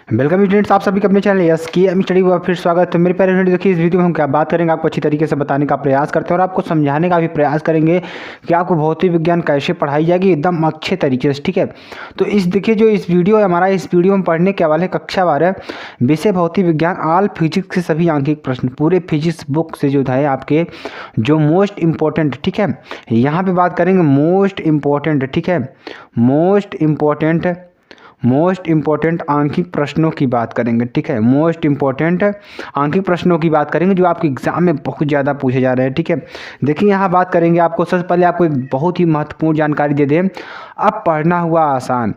Welcome students, आप सभी के अपने चैनल यस की एम स्टडी में फिर स्वागत है। मेरे प्यारे स्टूडेंट, देखिए इस वीडियो में हम क्या बात करेंगे, आपको अच्छी तरीके से बताने का प्रयास करते हैं और आपको समझाने का भी प्रयास करेंगे कि आपको भौतिक विज्ञान कैसे पढ़ाई जाएगी एकदम अच्छे तरीके से। ठीक है, तो इस देखिए जो इस वीडियो है हमारा, इस वीडियो में पढ़ने के वाले कक्षा 12 विषय भौतिक विज्ञान ऑल फिजिक्स के सभी आंकिक प्रश्न पूरे फिजिक्स बुक से जो है आपके जो मोस्ट इम्पोर्टेंट, ठीक है, यहाँ पे बात करेंगे मोस्ट इम्पोर्टेंट, ठीक है, मोस्ट इम्पोर्टेंट आंकिक प्रश्नों की बात करेंगे। ठीक है, मोस्ट इम्पोर्टेंट आंकिक प्रश्नों की बात करेंगे जो आपके एग्जाम में बहुत ज़्यादा पूछे जा रहे हैं। ठीक है, देखिए यहाँ बात करेंगे, आपको सबसे पहले आपको एक बहुत ही महत्वपूर्ण जानकारी दे दें। अब पढ़ना हुआ आसान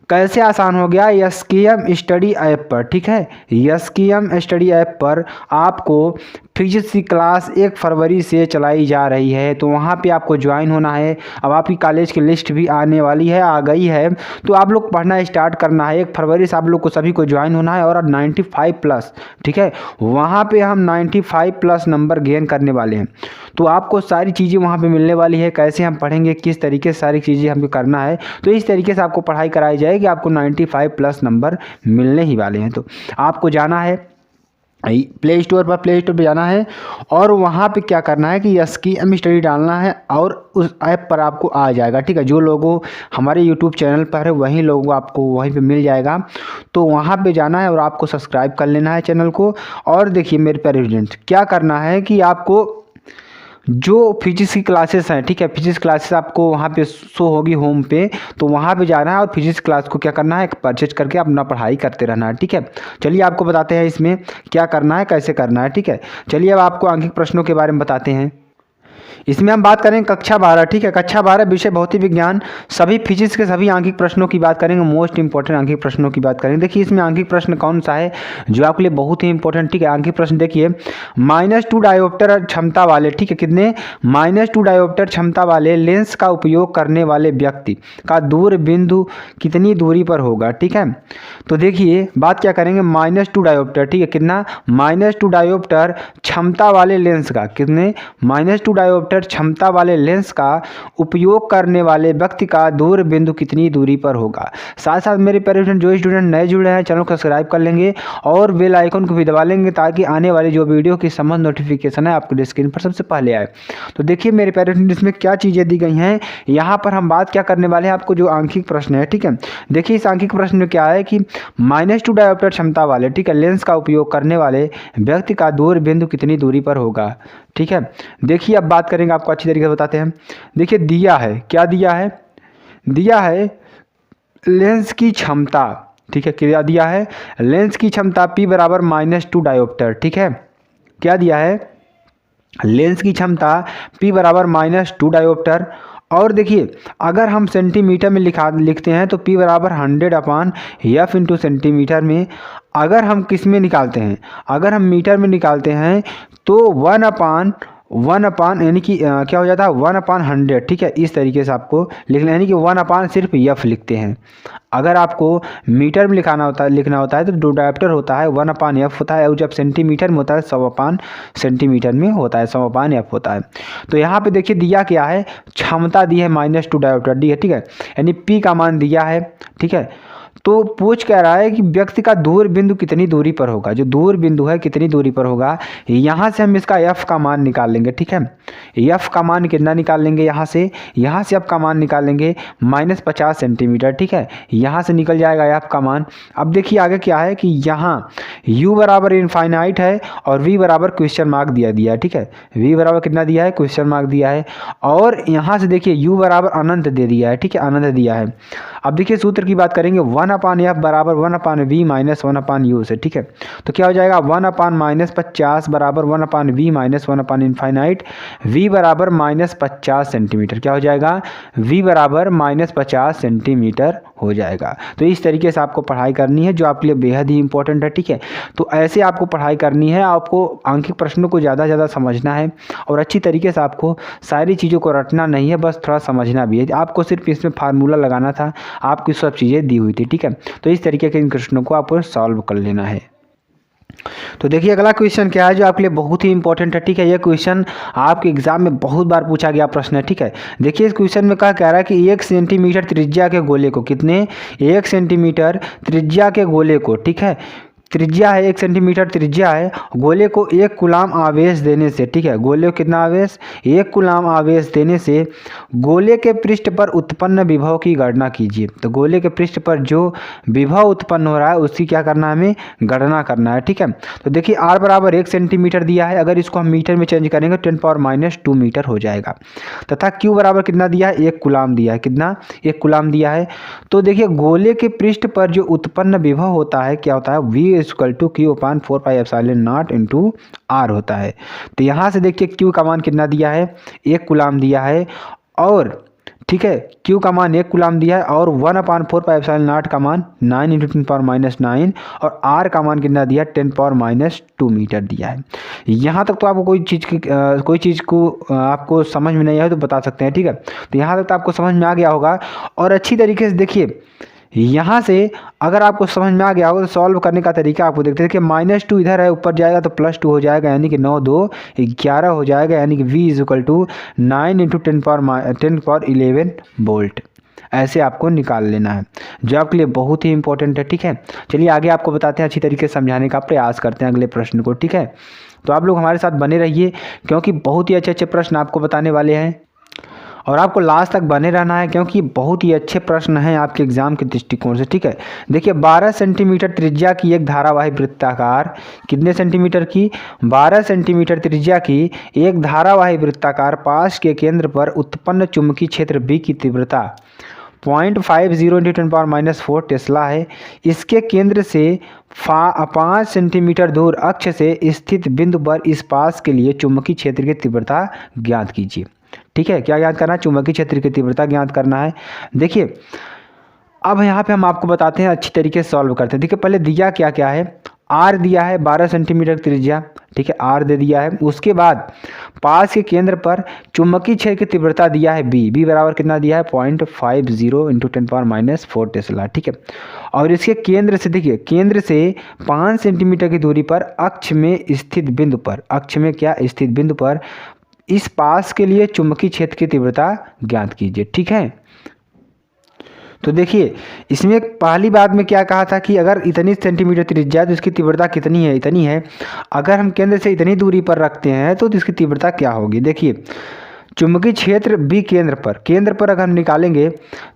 कैसे आसान हो गया, एसकेएम स्टडी ऐप पर। ठीक है, एसकेएम स्टडी ऐप पर आपको फिजिक्स की क्लास 1 फरवरी से चलाई जा रही है, तो वहाँ पे आपको ज्वाइन होना है। अब आपकी कॉलेज की लिस्ट भी आने वाली है, आ गई है, तो आप लोग पढ़ना स्टार्ट करना है। 1 फरवरी से आप लोग को सभी को ज्वाइन होना है और 95 प्लस, ठीक है, वहाँ पे हम 95 प्लस नंबर गेन करने वाले हैं। तो आपको सारी चीज़ें वहाँ पे मिलने वाली है, कैसे हम पढ़ेंगे, किस तरीके से सारी चीज़ें हमको करना है, तो इस तरीके से आपको पढ़ाई कराई जाएगी। आपको 95 प्लस नंबर मिलने ही वाले हैं। तो आपको जाना है प्ले स्टोर पर जाना है और वहाँ पे क्या करना है कि एसकेएम स्टडी डालना है और उस ऐप पर आपको आ जाएगा। ठीक है, जो लोगों हमारे यूट्यूब चैनल पर है वहीं लोगों आपको वहीं पे मिल जाएगा, तो वहाँ पे जाना है और आपको सब्सक्राइब कर लेना है चैनल को। और देखिए मेरे प्यारे स्टूडेंट्स, क्या करना है कि आपको जो फिजिक्स की क्लासेस हैं, ठीक है, फिजिक्स क्लासेस आपको वहाँ पे शो होगी होम पे, तो वहाँ पे जाना है और फिजिक्स क्लास को क्या करना है, परचेज करके अपना पढ़ाई करते रहना है। ठीक है, चलिए आपको बताते हैं इसमें क्या करना है, कैसे करना है। ठीक है, चलिए अब आपको आंकिक प्रश्नों के बारे में बताते हैं। इसमें हम बात करेंगे कक्षा 12, ठीक है, कक्षा 12 विषय भौतिक विज्ञान सभी फिजिक्स के सभी आंकिक प्रश्नों की बात करेंगे, मोस्ट इंपॉर्टेंट आंकिक प्रश्नों की बात करेंगे। देखिए इसमें आंकिक प्रश्न कौन सा है जो आपके लिए बहुत ही इंपॉर्टेंट, ठीक है, आंकिक प्रश्न देखिए, -2 डायोप्टर क्षमता वाले, ठीक है, कितने -2 डायोप्टर क्षमता वाले लेंस का उपयोग करने वाले व्यक्ति का दूर बिंदु कितनी दूरी पर होगा। ठीक है, तो देखिए बात क्या करेंगे, -2 डायोप्टर, ठीक है, कितना -2 डायोप्टर क्षमता वाले लेंस का, कितने -2 डायोप्टर क्षमता वाले लेंस का उपयोग करने वाले व्यक्ति का दूर बिंदु कितनी दूरी पर होगा। साथ साथ मेरे प्यारे स्टूडेंट, जो स्टूडेंट नए जुड़े हैं चैनल को सब्सक्राइब कर लेंगे और बेल आइकन को भी दबा लेंगे ताकि आने वाली जो वीडियो की समस्त नोटिफिकेशन है आपके स्क्रीन पर सबसे पहले आए। तो देखिए मेरे प्यारे स्टूडेंट, इसमें क्या चीज़ें दी गई हैं, यहाँ पर हम बात क्या करने वाले हैं, आपको जो आंकिक प्रश्न है, ठीक है, देखिए इस आंकिक प्रश्न में क्या है कि -2 डायोप्टर क्षमता वाले, ठीक है, लेंस का उपयोग करने वाले व्यक्ति का दूर बिंदु कितनी दूरी पर होगा। ठीक है, देखिए अब बात करेंगे, आपको अच्छी तरीके से बताते हैं। देखिए दिया है, क्या दिया है, दिया है लेंस की क्षमता, ठीक है, क्या दिया है, लेंस की क्षमता P बराबर -2 डायोप्टर। ठीक है, क्या दिया है, लेंस की क्षमता P बराबर -2 डायोप्टर। और देखिए अगर हम सेंटीमीटर में लिखते हैं तो P बराबर 100/F इंटू सेंटीमीटर में। अगर हम किस में निकालते हैं, अगर हम मीटर में निकालते हैं तो 1/1 यानी कि क्या हो जाता है 1/100। ठीक है, इस तरीके से आपको लिखना, यानी कि 1/ सिर्फ F लिखते हैं। अगर आपको मीटर में लिखना होता है तो 2 डायोप्टर होता है, 1/F होता है, और जब सेंटीमीटर में होता है 100/, सेंटीमीटर में होता है 100/F होता है। तो यहाँ पे देखिए दिया क्या है, क्षमता दी है -2 डायोप्टर दी है, ठीक है, यानी P का मान दिया है। ठीक है, तो पूछ कह रहा है कि व्यक्ति का दूर बिंदु कितनी दूरी पर होगा, जो दूर बिंदु है कितनी दूरी पर होगा। यहाँ से हम इसका F का मान निकाल लेंगे। ठीक है, F का मान कितना निकाल लेंगे, यहाँ से F का मान निकाल लेंगे -50 सेंटीमीटर। ठीक है, यहाँ से निकल जाएगा F का मान। अब देखिए आगे क्या है कि यहाँ U बराबर इनफाइनाइट है और V बराबर क्वेश्चन मार्क दिया है। ठीक है, V बराबर कितना दिया है, क्वेश्चन मार्क दिया है, और यहाँ से देखिए U बराबर अनंत दे दिया है। ठीक है, अनंत दिया है। अब देखिए सूत्र की बात करेंगे, 1/F बराबर 1/V माइनस 1/U से। ठीक है, तो क्या हो जाएगा 1/-50 बराबर 1/V माइनस 1/इनफाइनाइट, V बराबर -50 सेंटीमीटर। क्या हो जाएगा, V बराबर -50 सेंटीमीटर हो जाएगा। तो इस तरीके से आपको पढ़ाई करनी है जो आपके लिए बेहद ही इंपॉर्टेंट है। ठीक है, तो ऐसे आपको पढ़ाई करनी है, आपको आंकिक प्रश्नों को ज़्यादा से ज़्यादा समझना है और अच्छी तरीके से आपको सारी चीज़ों को रटना नहीं है, बस थोड़ा समझना भी है। आपको सिर्फ इसमें फार्मूला लगाना था, आपकी सब चीज़ें दी हुई थी। ठीक है, तो इस तरीके के इन प्रश्नों को आपको सॉल्व कर लेना है। तो देखिए अगला क्वेश्चन क्या है जो आपके लिए बहुत ही इंपॉर्टेंट है, ठीक है। ये क्वेश्चन आपके एग्जाम में बहुत बार पूछा गया प्रश्न है, ठीक है। देखिए इस क्वेश्चन में कह रहा है कि 1 सेंटीमीटर त्रिज्या के गोले को, कितने, 1 सेंटीमीटर त्रिज्या के गोले को, ठीक है, त्रिज्या है 1 सेंटीमीटर त्रिज्या है, गोले को 1 कूलाम आवेश देने से, ठीक है, गोले को कितना आवेश, 1 कूलाम आवेश देने से गोले के पृष्ठ पर उत्पन्न विभव की गणना कीजिए। तो गोले के पृष्ठ पर जो विभव उत्पन्न हो रहा है उसकी क्या करना है, हमें गणना करना है, ठीक है। तो देखिए r बराबर 1 सेंटीमीटर दिया है, अगर इसको हम मीटर में चेंज करेंगे 10⁻² मीटर हो जाएगा, तथा q बराबर कितना दिया है, 1 कूलाम दिया है, कितना, 1 कूलाम दिया है। तो देखिए गोले के पृष्ठ पर जो उत्पन्न विभव होता है क्या होता है, v = Q/4πε0 इंटू r होता है। तो यहाँ से देखिए q का मान कितना दिया है, 1 कूलाम दिया है, और ठीक है q का मान 1 कूलाम दिया है, और 1/4πε0 का मान 9 × 10⁻9 और r का मान कितना दिया, 10⁻² मीटर दिया है। यहाँ तक तो आपको कोई चीज़ को आपको समझ में नहीं आए तो बता सकते हैं, ठीक है। तो यहाँ तक तो आपको समझ में आ गया होगा। और अच्छी तरीके से देखिए यहाँ से अगर आपको समझ में आ गया होगा तो सॉल्व करने का तरीका आपको देखते हैं कि -2 इधर है, ऊपर जाएगा तो +2 हो जाएगा, यानी कि 9 2 11 हो जाएगा, यानी कि v = 9 × 10⁻11 वोल्ट। ऐसे आपको निकाल लेना है, जो आपके लिए बहुत ही इंपॉर्टेंट है, ठीक है। चलिए आगे आपको बताते हैं, अच्छी तरीके से समझाने का प्रयास करते हैं अगले प्रश्न को, ठीक है। तो आप लोग हमारे साथ बने रहिए, क्योंकि बहुत ही अच्छे अच्छे प्रश्न आपको बताने वाले हैं, और आपको लास्ट तक बने रहना है, क्योंकि बहुत ही अच्छे प्रश्न हैं आपके एग्जाम के दृष्टिकोण से, ठीक है। देखिए 12 सेंटीमीटर त्रिज्या की एक धारावाही वृत्ताकार, कितने सेंटीमीटर की, 12 सेंटीमीटर त्रिज्या की एक धारावाही वृत्ताकार पाश के केंद्र पर उत्पन्न चुंबकीय क्षेत्र B की तीव्रता 0.50 × 10⁻4 टेस्ला है। इसके केंद्र से 5 सेंटीमीटर दूर अक्ष से स्थित बिंदु पर इस पाश के लिए चुंबकीय क्षेत्र की तीव्रता ज्ञात कीजिए, ठीक है। क्या ज्ञात करना है, चुंबकीय क्षेत्र की तीव्रता ज्ञात करना है। देखिए अब यहाँ पे हम आपको बताते हैं, अच्छी तरीके से सॉल्व करते हैं। देखिए पहले दिया क्या क्या है, r दिया है 12 सेंटीमीटर त्रिज्या, ठीक है, r दे दिया है। उसके बाद पास के केंद्र पर चुंबकीय क्षेत्र की तीव्रता दिया है b बराबर कितना दिया है, 0.50 × 10⁻4 टेस्ला, ठीक है। और इसके केंद्र से देखिए, केंद्र से 5 सेंटीमीटर की दूरी पर अक्ष में स्थित बिंदु पर, अक्ष में क्या स्थित बिंदु पर इस पास के लिए चुंबकीय क्षेत्र की तीव्रता ज्ञात कीजिए, ठीक है। तो देखिए इसमें पहली बात में क्या कहा था कि अगर इतनी सेंटीमीटर त्रिज्या है तो इसकी तीव्रता कितनी है, इतनी है। अगर हम केंद्र से इतनी दूरी पर रखते हैं तो इसकी तीव्रता क्या होगी। देखिए चुंबकीय क्षेत्र B केंद्र पर अगर हम निकालेंगे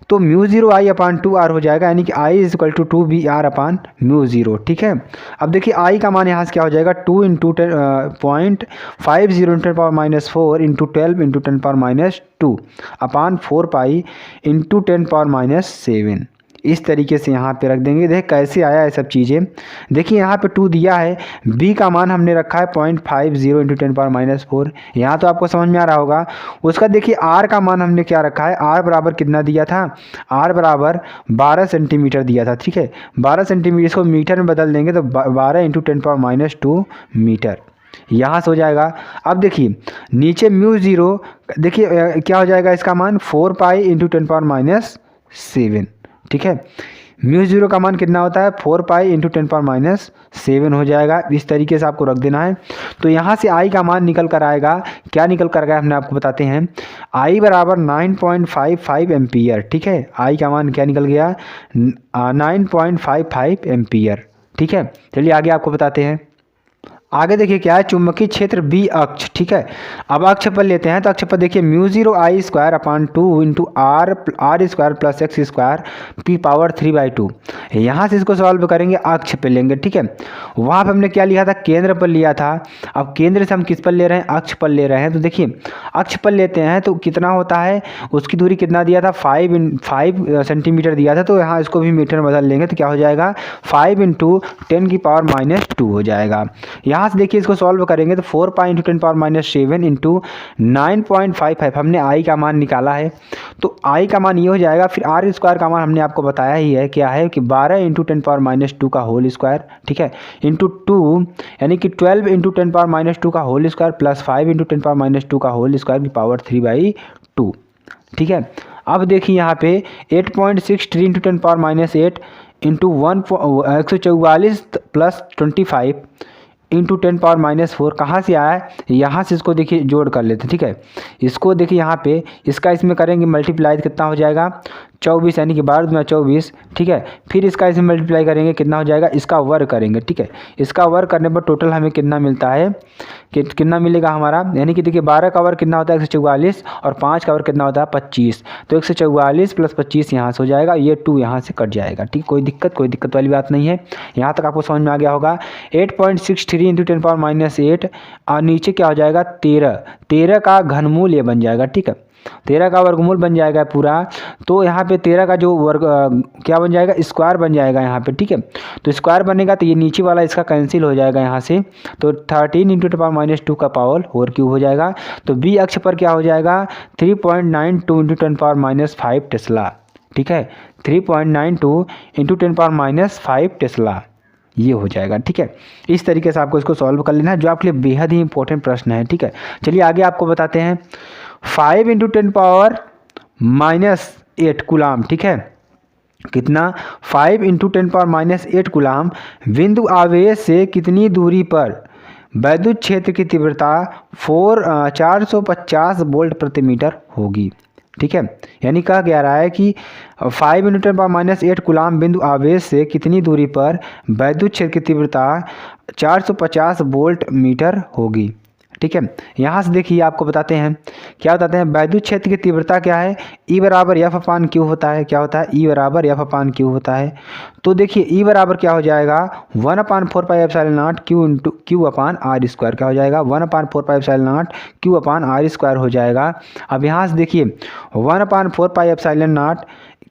तो μ0I/2r हो जाएगा, यानी कि I = 2br/μ0, ठीक है। अब देखिए I का मान यहाँ से क्या हो जाएगा, 2 × 0.50 × 10⁻4 × 12 × 10⁻2 अपान 4π × 10⁻7, इस तरीके से यहाँ पे रख देंगे। देख कैसे आया है सब चीज़ें। देखिए यहाँ पे 2 दिया है, b का मान हमने रखा है 0.50 × 10⁻4, यहाँ तो आपको समझ में आ रहा होगा। उसका देखिए r का मान हमने क्या रखा है, r बराबर कितना दिया था, r बराबर 12 सेंटीमीटर दिया था, ठीक है। 12 सेंटीमीटर, इसको मीटर में बदल देंगे तो 12 × 10⁻2 मीटर यहाँ से हो जाएगा। अब देखिए नीचे μ0, देखिए क्या हो जाएगा इसका मान 4π × 10⁻7, ठीक है। μ0 का मान कितना होता है, 4π × 10⁻7 हो जाएगा। इस तरीके से आपको रख देना है। तो यहाँ से I का मान निकल कर आएगा, क्या निकल कर आएगा हमने आपको बताते हैं, I बराबर 9.55 एम्पियर, ठीक है। I का मान क्या निकल गया, 9.55 एम्पियर, ठीक है। चलिए आगे आपको बताते हैं। आगे देखिए क्या है, चुंबकीय क्षेत्र B अक्ष, ठीक है। अब अक्ष पर लेते हैं तो अक्ष पर देखिए μ0I² / 2 r² + x² p⁻3/2, यहाँ से इसको सॉल्व करेंगे, अक्ष पे लेंगे, ठीक है। वहाँ पर हमने क्या लिया था, केंद्र पर लिया था। अब केंद्र से हम किस पर ले रहे हैं, अक्ष पर ले रहे हैं। तो देखिए अक्ष पर लेते हैं तो कितना होता है, उसकी दूरी कितना दिया था, 5 सेंटीमीटर दिया था। तो यहाँ इसको भी मीटर में बदल लेंगे तो क्या हो जाएगा, 5 × 10⁻2 हो जाएगा। यहाँ से देखिए इसको सॉल्व करेंगे तो 4π × 10⁻7 × 9.55 हमने I का मान निकाला है। तो I का मान ये हो जाएगा। फिर r² का मान हमने आपको बताया ही है, क्या है कि 12 × 10⁻2 का होल स्क्वायर, ठीक है, इंटू 2 यानी कि 12 × 10⁻2 का होल स्क्वायर प्लस 5 × 10⁻2 का होल स्क्वायर p⁻3/2, ठीक है। अब देखिए यहाँ पे 8.63 × 10⁻8 इंटू 144 प्लस 25 इंटू 10⁻⁴ कहाँ से आया है, यहाँ से इसको देखिए जोड़ कर लेते हैं, ठीक है। इसको देखिए यहाँ पे इसका इसमें करेंगे मल्टीप्लाई, कितना हो जाएगा 24, यानी कि 12 दूना 24, ठीक है। फिर इसका इसमें मल्टीप्लाई करेंगे, कितना हो जाएगा, इसका वर्ग करेंगे, ठीक है। इसका वर्ग करने पर टोटल हमें कितना मिलता है, कितना मिलेगा हमारा, यानी कि देखिए 12 का वर्ग कितना होता है 144 और 5 का वर्ग कितना होता है 25, तो 144 प्लस 25 यहाँ से हो जाएगा, ये 2 यहाँ से कट जाएगा, ठीक। कोई दिक्कत वाली बात नहीं है, यहाँ तक आपको समझ में आ गया होगा। 8.63 इंटू 10⁻⁸ और नीचे क्या हो जाएगा 13 का घनमूल ये बन जाएगा, ठीक है। 13 का वर्गमूल बन जाएगा पूरा, तो यहाँ पे 13 का जो वर्ग क्या बन जाएगा, स्क्वायर बन जाएगा यहाँ पे, ठीक है। तो स्क्वायर बनेगा तो ये नीचे वाला इसका कैंसिल हो जाएगा यहाँ से, तो 13 इंटू 10⁻² का पावर होल क्यूब हो जाएगा। तो बी अक्ष पर क्या हो जाएगा 3.92 इंटू 10⁻⁵ टेस्ला, ठीक है। 3.92 इंटू 10⁻⁵ टेस्ला ये हो जाएगा, ठीक है। इस तरीके से आपको इसको सॉल्व कर लेना है, जो आपके लिए बेहद ही इंपॉर्टेंट प्रश्न है, ठीक है। चलिए आगे आपको बताते हैं 5 इंटू 10⁻⁸ कूलाम, ठीक है। कितना 5 इंटू 10⁻⁸ कूलाम बिंदु आवेश से कितनी दूरी पर वैद्युत क्षेत्र की तीव्रता 450 वोल्ट प्रति मीटर होगी, ठीक है। यानी कहा गया रहा है कि 5 इंटू 10⁻⁸ कूलाम बिंदु आवेश से कितनी दूरी पर वैद्युत क्षेत्र की तीव्रता 450 वोल्ट मीटर होगी, ठीक है। यहाँ से देखिए आपको बताते हैं, क्या बताते हैं, वैद्युत क्षेत्र की तीव्रता क्या है, E बराबर एफ अपान क्यू होता है, क्या होता है, E बराबर एफ अपान क्यू होता है। तो देखिए E बराबर क्या हो जाएगा 1/4πε0 क्यू अपान आर स्क्वायर, क्या हो जाएगा 1/4πε0 क्यू अपान आर स्क्वायर हो जाएगा। अब यहाँ से देखिए 1/4πε0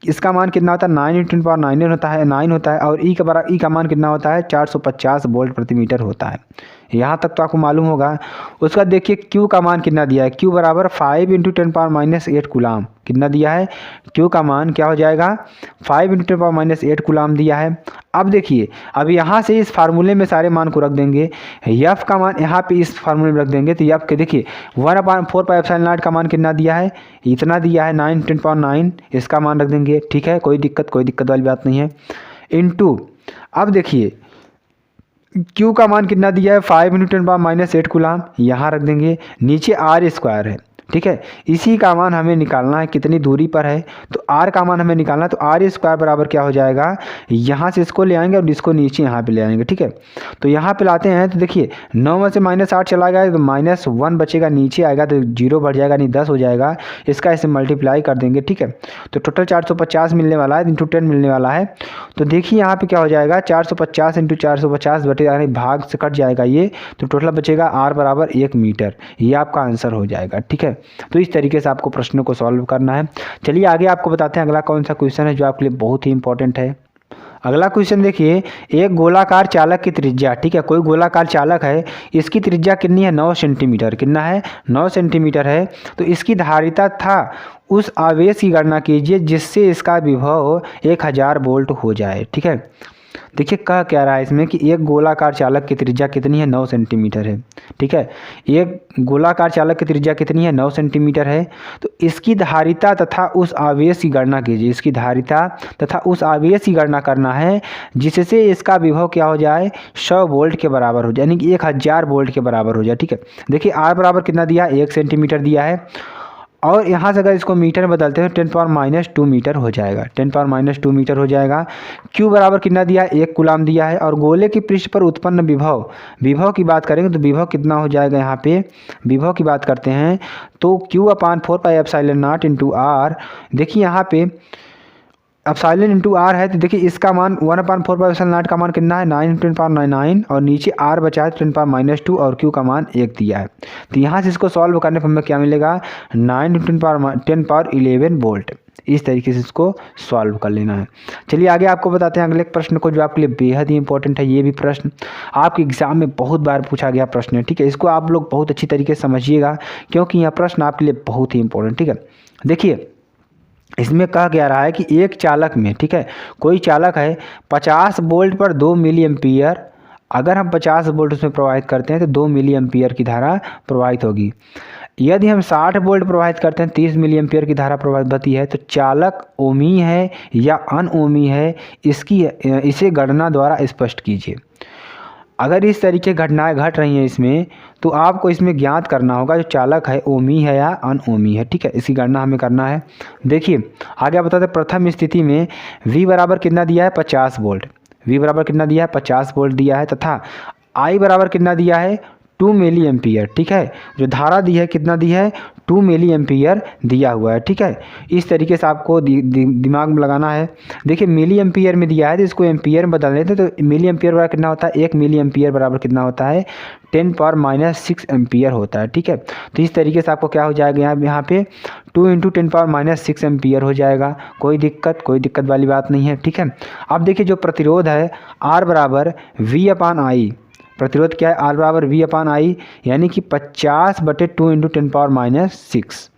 इसका मान कितना होता है 9 इंटू 10⁹ होता है, 9 होता है, और ई का मान कितना होता है 450 वोल्ट प्रति मीटर होता है। यहाँ तक तो आपको मालूम होगा। उसका देखिए क्यू का मान कितना दिया है, क्यू बराबर 5 इंटू 10⁻⁸ कूलाम, कितना दिया है, क्यू का मान क्या हो जाएगा 5 इंटू 10⁻⁸ कूलाम दिया है। अब देखिए, अब यहाँ से इस फार्मूले में सारे मान को रख देंगे, यफ का मान यहाँ पे इस फार्मूले में रख देंगे, तो यफ के देखिए 1/4πε0 का मान कितना दिया है, इतना दिया है 9 × 10⁹, इसका मान रख देंगे, ठीक है। कोई दिक्कत वाली बात नहीं है। इनटू अब देखिए Q का मान कितना दिया है 5 इंटू 10⁻⁸ कूलाम, यहाँ रख देंगे, नीचे आर स्क्वायर है, ठीक है। इसी का मान हमें निकालना है कितनी दूरी पर है, तो R का मान हमें निकालना है, तो आर स्क्वायर बराबर क्या हो जाएगा, यहाँ से इसको ले आएंगे और इसको नीचे यहाँ पे ले आएंगे, ठीक है। तो यहाँ पे लाते हैं, तो देखिए 9 में से -8 चला गया तो -1 बचेगा, नीचे आएगा तो 0 बढ़ जाएगा, नहीं 10 हो जाएगा, इसका इसे मल्टीप्लाई कर देंगे, ठीक है। तो टोटल 450 मिलने वाला है, इंटू 10 मिलने वाला है। तो देखिए यहाँ पे क्या हो जाएगा 450 इंटू 450 बटे यानी भाग से कट जाएगा ये, तो टोटल बचेगा R बराबर 1 मीटर, ये आपका आंसर हो जाएगा, ठीक है। तो इस तरीके से आपको प्रश्नों को सॉल्व करना है। चलिए आगे आपको बताते हैं अगला कौन सा क्वेश्चन है जो आपके लिए बहुत ही इंपॉर्टेंट है। अगला क्वेश्चन देखिए, एक गोलाकार चालक की त्रिज्या, ठीक है, कोई गोलाकार चालक है, इसकी त्रिज्या कितनी है 9 सेंटीमीटर, कितना है 9 सेंटीमीटर है। तो इसकी धारिता था उस आवेश की गणना कीजिए जिससे इसका विभव 1000 वोल्ट हो जाए, ठीक है। देखिए कह क्या रहा है इसमें कि एक गोलाकार चालक की त्रिज्या कितनी है 9 सेंटीमीटर है, ठीक है। एक गोलाकार चालक की त्रिज्या कितनी है 9 सेंटीमीटर है। तो इसकी धारिता तथा उस आवेश की गणना कीजिए, इसकी धारिता तथा उस आवेश की गणना करना है जिससे इसका विभव क्या हो जाए 100 वोल्ट के बराबर हो जाए, यानी कि 1000 वोल्ट के बराबर हो जाए, ठीक है। देखिए R बराबर कितना दिया 1 सेंटीमीटर दिया है, और यहाँ से अगर इसको मीटर में बदलते हैं 10⁻⁻2 मीटर हो जाएगा, 10⁻⁻2 मीटर हो जाएगा। Q बराबर कितना दिया है 1 कूलाम दिया है, और गोले की पृष्ठ पर उत्पन्न विभव की बात करेंगे तो विभव कितना हो जाएगा, यहाँ पे विभव की बात करते हैं तो Q/4πε0 इंटू R। देखिए यहाँ पे एप्सिलॉन इंटू R है, तो देखिए इसका मान 1/4πε0 का मान कितना है 9 × 10⁻9, और नीचे R बचा है 10⁻2 और Q का मान 1 दिया है। तो यहाँ से इसको सॉल्व करने पर हमें क्या मिलेगा 9 × 10⁻11 वोल्ट। इस तरीके से इसको सॉल्व कर लेना है। चलिए आगे आपको बताते हैं अगले प्रश्न को जो आपके लिए बेहद ही इंपॉर्टेंट है। ये भी प्रश्न आपके एग्जाम में बहुत बार पूछा गया प्रश्न है, ठीक है। इसको आप लोग बहुत अच्छी तरीके से समझिएगा क्योंकि यह प्रश्न आपके लिए बहुत ही इंपॉर्टेंट, ठीक है। देखिए इसमें कहा गया रहा है कि एक चालक में, ठीक है, कोई चालक है 50 वोल्ट पर 2 मिली एम्पीयर, अगर हम 50 वोल्ट उसमें प्रवाहित करते हैं तो 2 मिली एम्पीयर की धारा प्रवाहित होगी। यदि हम 60 वोल्ट प्रवाहित करते हैं, 30 मिली एम्पियर की धारा प्रवाहित होती है, तो चालक ओमी है या अनओमी है, इसे गणना द्वारा स्पष्ट कीजिए। अगर इस तरीके घटनाएं घट रही हैं इसमें, तो आपको इसमें ज्ञात करना होगा जो चालक है ओमी है या अनओमी है, ठीक है। इसकी गणना हमें करना है। देखिए आगे बताते हैं, प्रथम स्थिति में V बराबर कितना दिया है 50 वोल्ट, V बराबर कितना दिया है 50 वोल्ट दिया है, तथा I बराबर कितना दिया है 2 मिली एम्पियर, ठीक है। जो धारा दी है कितना दी है 2 मिली एम्पियर दिया हुआ है, ठीक है। इस तरीके से आपको दिमाग में लगाना है। देखिए मिली एम्पियर में दिया है तो इसको एम्पियर में बदल देते, तो मिली एम्पियर बराबर कितना होता है, 1 मिली एम्पियर बराबर कितना होता है 10⁻⁻6 एम्पियर होता है, ठीक है। तो इस तरीके से आपको क्या हो जाएगा, यहाँ पे 2 × 10⁻⁻6 एम्पियर हो जाएगा। कोई दिक्कत वाली बात नहीं है, ठीक है। अब देखिए जो प्रतिरोध है R बराबर V/I, प्रतिरोध क्या है R बराबर V/I, यानी कि 50/2 × 10⁻⁻6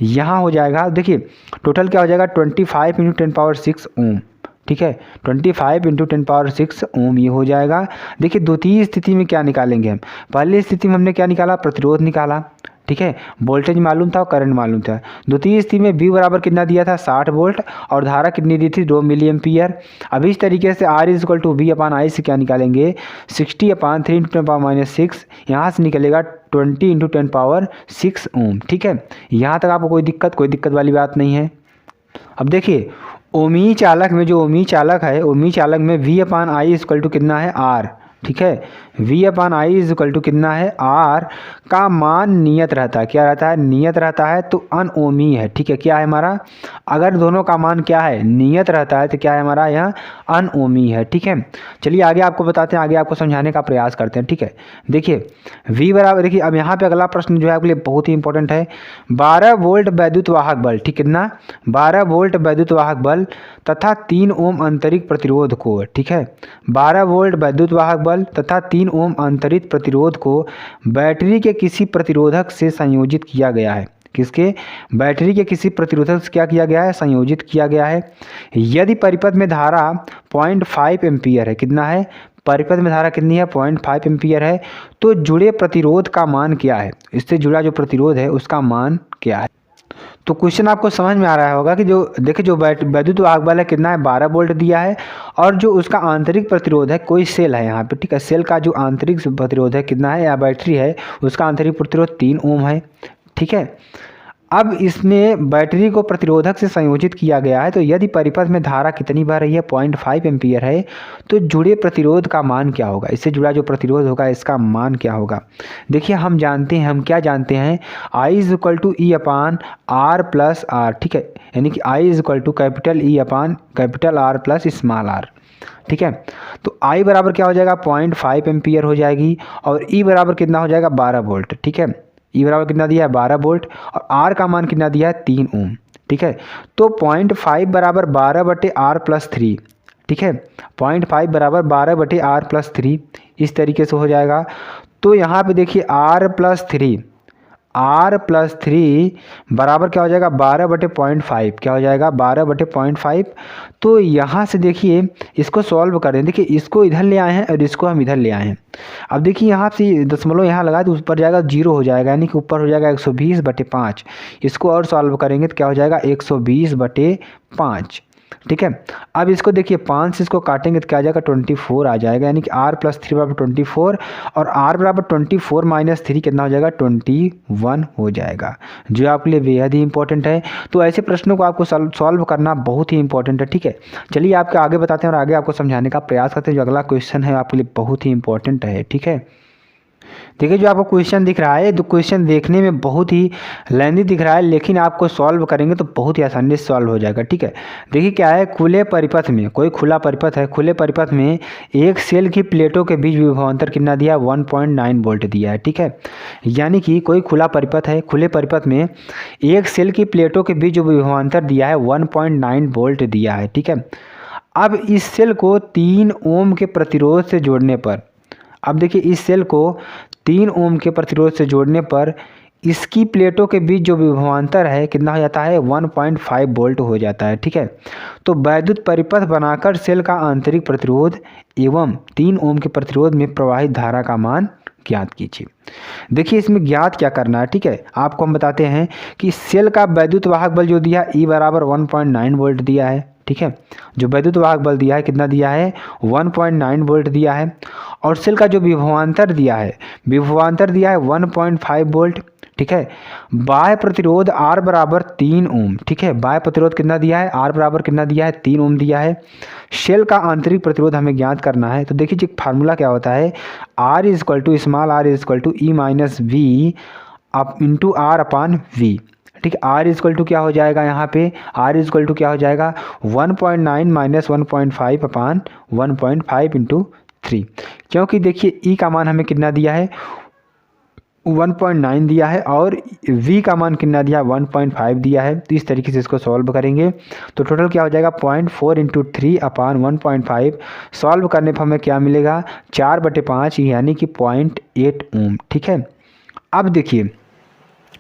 यहाँ हो जाएगा। देखिए टोटल क्या हो जाएगा 25 × 10⁻6 ओम, ठीक है। 25 × 10⁻6 ओम ये हो जाएगा। देखिए द्वितीय स्थिति में क्या निकालेंगे हम, पहली स्थिति में हमने क्या निकाला, प्रतिरोध निकाला, ठीक है। वोल्टेज मालूम था और करंट मालूम था। द्वितीय स्थिति में V बराबर कितना दिया था 60 वोल्ट और धारा कितनी दी थी 2 मिली एम्पियर। अब इस तरीके से R = V/I से क्या निकालेंगे 60/3 × 10⁻⁻6, यहाँ से निकलेगा 20 × 10⁻6 ओम, ठीक है। यहाँ तक आपको कोई दिक्कत वाली बात नहीं है। अब देखिए ओमी चालक में, जो ओमी चालक है, ओमी चालक में V/I = कितना है R, ठीक है। V/I = कितना है R का मान नियत रहता है, क्या रहता है नियत रहता है, तो अनओमी है, ठीक है। क्या है हमारा, अगर दोनों का मान क्या है नियत रहता है तो क्या है हमारा यहाँ अनओमी है, ठीक है। चलिए आगे आपको बताते हैं, आगे आपको समझाने का प्रयास करते हैं, ठीक है। देखिए V बराबर, देखिए अब यहाँ पे अगला प्रश्न जो है आपके लिए बहुत ही इंपॉर्टेंट है। 12 वोल्ट वैद्युत वाहक बल, ठीक कितना 12 वोल्ट वैद्युत वाहक बल तथा 3 ओम आंतरिक प्रतिरोध को, ठीक है। 12 वोल्ट वैद्युत वाहक बल तथा 3 ओम आंतरिक प्रतिरोध को बैटरी के किसी प्रतिरोधक से संयोजित किया गया है। किसके, बैटरी के किसी प्रतिरोधक से क्या किया गया है, संयोजित किया गया है। यदि परिपथ में धारा 0.5 एम्पियर है, कितना है परिपथ में धारा कितनी है 0.5 एम्पियर है, तो जुड़े प्रतिरोध का मान क्या है, इससे जुड़ा जो प्रतिरोध है उसका मान क्या है। तो क्वेश्चन आपको समझ में आ रहा होगा कि जो देखिए जो वैद्युत वाहक बल है कितना है 12 वोल्ट दिया है, और जो उसका आंतरिक प्रतिरोध है कोई सेल है यहाँ पे, ठीक है। सेल का जो आंतरिक प्रतिरोध है कितना है, या बैटरी है उसका आंतरिक प्रतिरोध 3 ओम है, ठीक है। अब इसमें बैटरी को प्रतिरोधक से संयोजित किया गया है, तो यदि परिपथ में धारा कितनी बह रही है 0.5 एम्पियर है, तो जुड़े प्रतिरोध का मान क्या होगा, इससे जुड़ा जो प्रतिरोध होगा इसका मान क्या होगा। देखिए हम क्या जानते हैं I = E/R+R, ठीक है। यानी कि I = capital E/R plus small r, ठीक है। तो I बराबर क्या हो जाएगा 0.5 एम्पियर हो जाएगी, और E बराबर कितना हो जाएगा 12 वोल्ट, ठीक है। E बराबर कितना दिया है 12 वोल्ट, और R का मान कितना दिया है 3 ओम, ठीक है। तो 0.5 बराबर 12/R+3, ठीक है। 0.5 बराबर 12/R+3 इस तरीके से हो जाएगा। तो यहाँ पे देखिए R+3 बराबर क्या हो जाएगा 12/0.5, क्या हो जाएगा 12/0.5। तो यहाँ से देखिए इसको सॉल्व करें, देखिए इसको इधर ले आए हैं और इसको हम इधर ले आए हैं। अब देखिए यहाँ से दशमलव यहाँ लगा तो ऊपर जाएगा 0 हो जाएगा, यानी कि ऊपर हो जाएगा 120/5। इसको और सॉल्व करेंगे तो क्या हो जाएगा 120/5, ठीक है। अब इसको देखिए 5 से इसको काटेंगे तो क्या आ जाएगा 24 आ जाएगा, यानी कि R+3 बराबर 24, और R बराबर 24 - 3 कितना हो जाएगा 21 हो जाएगा, जो आपके लिए बेहद ही इंपॉर्टेंट है। तो ऐसे प्रश्नों को आपको सॉल्व करना बहुत ही इंपॉर्टेंट है, ठीक है। चलिए आपके आगे बताते हैं और आगे आपको समझाने का प्रयास करते हैं। जो अगला क्वेश्चन है आपके लिए बहुत ही इंपॉर्टेंट है, ठीक है। देखिए जो आपको क्वेश्चन दिख रहा है, तो क्वेश्चन देखने में बहुत ही लेंथी दिख रहा है, लेकिन आपको सॉल्व करेंगे तो बहुत ही आसानी से सॉल्व हो जाएगा, ठीक है। देखिए क्या है, खुले परिपथ में, कोई खुला परिपथ है, खुले परिपथ में एक सेल की प्लेटों के बीच विभवांतर कितना दिया है 1.9 वोल्ट दिया है, ठीक है। यानी कि कोई खुला परिपथ है, खुले परिपथ में एक सेल की प्लेटों के बीच जो विभवांतर दिया है 1.9 वोल्ट दिया है, ठीक है। अब इस सेल को 3 ओम के प्रतिरोध से जोड़ने पर, अब देखिए इस सेल को 3 ओम के प्रतिरोध से जोड़ने पर इसकी प्लेटों के बीच जो विभवांतर है कितना हो जाता है 1.5 वोल्ट हो जाता है, ठीक है। तो वैद्युत परिपथ बनाकर सेल का आंतरिक प्रतिरोध एवं 3 ओम के प्रतिरोध में प्रवाहित धारा का मान ज्ञात कीजिए। देखिए इसमें ज्ञात क्या करना है, ठीक है, आपको हम बताते हैं कि सेल का वैद्युत वाहक बल जो दिया E बराबर 1.9 वोल्ट दिया है, ठीक है, जो वैद्युत वाहक बल दिया है कितना दिया है 1.9 वोल्ट दिया है। और सेल का जो विभवांतर दिया है 1.5 वोल्ट, ठीक है। बाह्य प्रतिरोध R बराबर 3 ओम, ठीक है, बाह्य प्रतिरोध कितना दिया है R बराबर कितना दिया है 3 ओम दिया है। शेल का आंतरिक प्रतिरोध हमें ज्ञात करना है। तो देखिए जी फार्मूला क्या होता है, R is equal to small r is equal to E minus V up into R upon V, ठीक है। R इजक्वल टू क्या हो जाएगा यहाँ पे, R इजक्वल टू क्या हो जाएगा 1.9 माइनस 1.5 अपान 1.5 इंटू 3, क्योंकि देखिए E का मान हमें कितना दिया है 1.9 दिया है और V का मान कितना दिया 1.5 दिया है। तो इस तरीके से इसको सॉल्व करेंगे तो टोटल क्या हो जाएगा 0.4 इंटू 3 अपान 1.5। सॉल्व करने पर हमें क्या मिलेगा 4/5 यानी कि 0.8 ओम, ठीक है। अब देखिए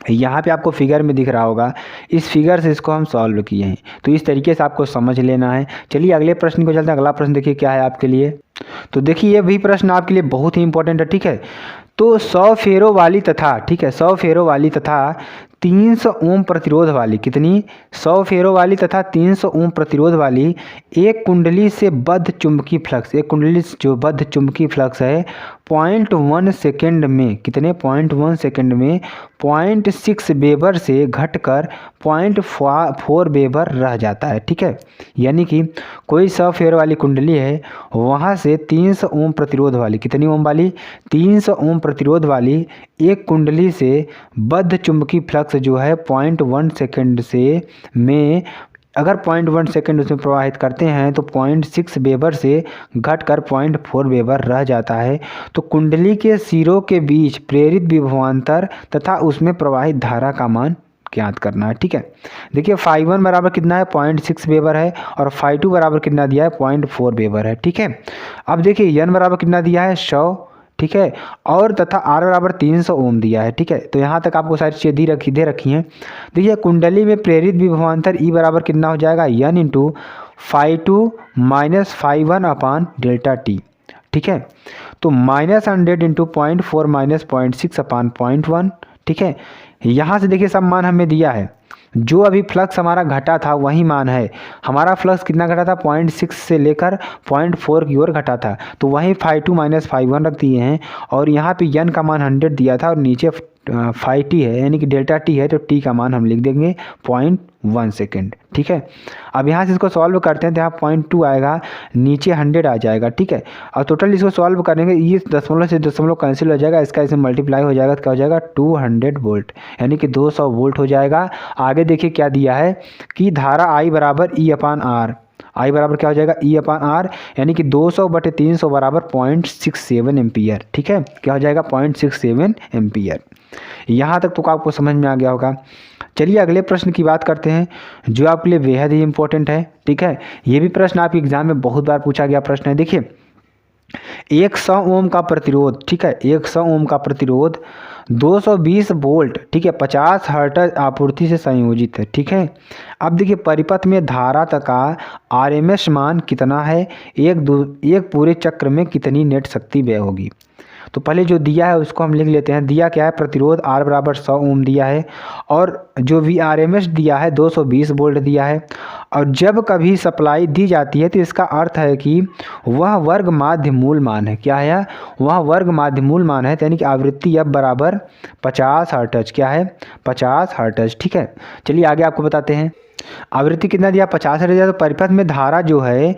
यहाँ पे आपको फिगर में दिख रहा होगा, इस फिगर से इसको हम सॉल्व किए हैं, तो इस तरीके से आपको समझ लेना है। चलिए अगले प्रश्न को चलते हैं। अगला प्रश्न देखिए क्या है आपके लिए। तो देखिए ये भी प्रश्न आपके लिए बहुत ही इंपॉर्टेंट है, ठीक है। तो 100 फेरों वाली तथा, ठीक है, 100 फेरों वाली तथा 300 ओम प्रतिरोध वाली, कितनी 100 फेरों वाली तथा 300 ओम प्रतिरोध वाली एक कुंडली से बद्ध चुंबकीय फ्लक्स, एक कुंडली जो बद्ध चुंबकीय फ्लक्स है 0.1 सेकेंड में, कितने 0.1 सेकेंड में 0.6 वेबर से घटकर 0.4 वेबर रह जाता है, ठीक है। यानी कि कोई 100 फेर वाली कुंडली है, वहाँ से 300 ओम प्रतिरोध वाली, कितनी ओम वाली 300 ओम प्रतिरोध वाली एक कुंडली से बद्ध चुंबकीय फ्लक्स जो है 0.1 सेकेंड से में अगर 0.1 सेकेंड उसमें प्रवाहित करते हैं तो 0.6 वेबर से घटकर 0.4 वेबर रह जाता है। तो कुंडली के सिरों के बीच प्रेरित विभवांतर तथा उसमें प्रवाहित धारा का मान ज्ञात करना है, ठीक है। देखिए φ1 बराबर कितना है 0.6 वेबर है और φ2 बराबर कितना दिया है 0.4 वेबर है, ठीक है। अब देखिए n बराबर कितना दिया है 100, ठीक है, और तथा R बराबर 300 ओम दिया है, ठीक है। तो यहाँ तक आपको सारी चीज़ें दे रखी हैं। देखिए कुंडली में प्रेरित विभवांतर E बराबर कितना हो जाएगा n into φ2 minus φ1 upon delta T, ठीक है। तो -100 इंटू 0.4 माइनस 0.6 अपान 0.1, ठीक है। यहाँ से देखिए सब मान हमें दिया है, जो अभी फ्लक्स हमारा घटा था वही मान है। हमारा फ्लक्स कितना घटा था 0.6 से लेकर 0.4 की ओर घटा था, तो वहीं φ2 माइनस φ1 रख दिए हैं और यहाँ पे n का मान 100 दिया था और नीचे φt है यानी कि डेल्टा टी है, तो t का मान हम लिख देंगे 0.1 सेकेंड, ठीक है। अब यहाँ से इसको सॉल्व करते हैं तो यहाँ 0.2 आएगा, नीचे 100 आ जाएगा, ठीक है। और टोटल इसको सॉल्व करेंगे, ये दशमलव से दशमलव कैंसिल हो जाएगा, इसका इसमें मल्टीप्लाई हो जाएगा तो क्या हो जाएगा 200 वोल्ट यानी कि 200 वोल्ट हो जाएगा। आगे देखिए क्या दिया है कि धारा I बराबर E अपान आर, I बराबर क्या हो जाएगा E अपान आर यानी कि 200/300 बराबर 0.67 एम्पियर, ठीक है। क्या हो जाएगा 0.67 एम्पियर। यहाँ तक तो आपको समझ में आ गया होगा। चलिए अगले प्रश्न की बात करते हैं जो आपके लिए बेहद ही इंपॉर्टेंट है, ठीक है। ये भी प्रश्न आपके एग्जाम में बहुत बार पूछा गया प्रश्न है। देखिए 100 ओम का प्रतिरोध, ठीक है, 100 ओम का प्रतिरोध 220 वोल्ट, ठीक है, 50 हर्ट्ज आपूर्ति से संयोजित है, ठीक है। अब देखिए परिपथ में धारा तक का RMS मान कितना है, एक पूरे चक्र में कितनी नेट शक्ति व्यय होगी। तो पहले जो दिया है उसको हम लिख लेते हैं। दिया क्या है, प्रतिरोध R बराबर 100 ओम दिया है और जो VRMS दिया है 220 वोल्ट दिया है। और जब कभी सप्लाई दी जाती है तो इसका अर्थ है कि वह वर्ग माध्य मूल मान है। क्या है, वह वर्ग माध्य मूल मान है, यानी कि आवृत्ति F बराबर 50 हर्ट्ज, क्या है 50 हर्ट्ज, ठीक है। चलिए आगे आपको बताते हैं। आवृत्ति कितना दिया 50 हर्ट्ज, तो परिपथ में धारा जो है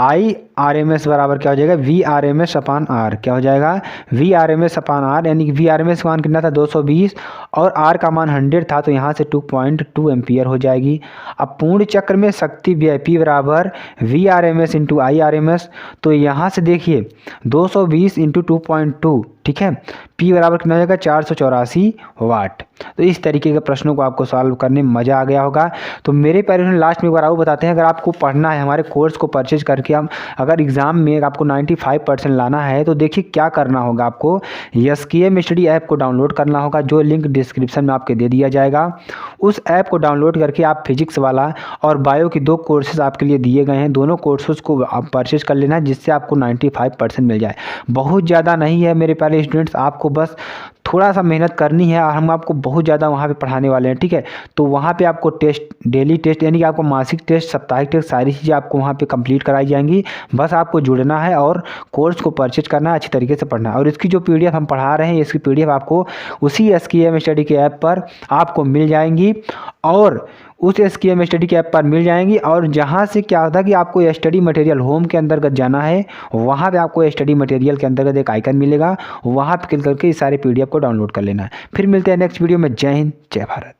IRMS बराबर क्या हो जाएगा VRMS अपान R, क्या हो जाएगा VRMS अपान R, यानी कि VRMS का मान कितना था 220 और R का मान 100 था, तो यहाँ से 2.2 एम्पियर हो जाएगी। अब पूर्ण चक्र में शक्ति व्यय P बराबर VRMS इंटू IRMS, तो यहाँ से देखिए 220 इंटू 2.2, ठीक है, P बराबर कितना हो जाएगा 484 वाट। तो इस तरीके के प्रश्नों को आपको सॉल्व करने में मज़ा आ गया होगा। तो मेरे पेरेंट्स लास्ट में एक बार और बताते हैं, अगर आपको पढ़ना है हमारे कोर्स को परचेज करके हम अगर अगर एग्ज़ाम में आपको 95% लाना है तो देखिए क्या करना होगा आपको। एसकेएम स्टडी ऐप को डाउनलोड करना होगा, जो लिंक डिस्क्रिप्शन में आपके दे दिया जाएगा। उस ऐप को डाउनलोड करके आप फिजिक्स वाला और बायो की 2 कोर्सेज़ आपके लिए दिए गए हैं, दोनों कोर्सेज़ को आप परचेज कर लेना, जिससे आपको 95% मिल जाए। बहुत ज़्यादा नहीं है मेरे प्यारे स्टूडेंट्स, आपको बस थोड़ा सा मेहनत करनी है और हम आपको बहुत ज़्यादा वहाँ पे पढ़ाने वाले हैं, ठीक है। तो वहाँ पे आपको टेस्ट, डेली टेस्ट यानी कि आपको मासिक टेस्ट, साप्ताहिक टेस्ट, सारी चीज़ें आपको वहाँ पे कंप्लीट कराई जाएंगी। बस आपको जुड़ना है और कोर्स को परचेज करना है, अच्छी तरीके से पढ़ना है। और इसकी जो पीडीएफ हम पढ़ा रहे हैं, इसकी पीडीएफ आपको उसी एसकेएम स्टडी के ऐप पर आपको मिल जाएंगी, और उस एसकेएम स्टडी के ऐप पर मिल जाएंगी। और जहाँ से क्या होता है कि आपको स्टडी मटेरियल होम के अंतर्गत जाना है, वहाँ पे आपको स्टडी मटेरियल के अंतर्गत एक आइकन मिलेगा, वहाँ पे क्लिक करके इस सारे पीडीएफ को डाउनलोड कर लेना है। फिर मिलते हैं नेक्स्ट वीडियो में। जय हिंद, जय भारत।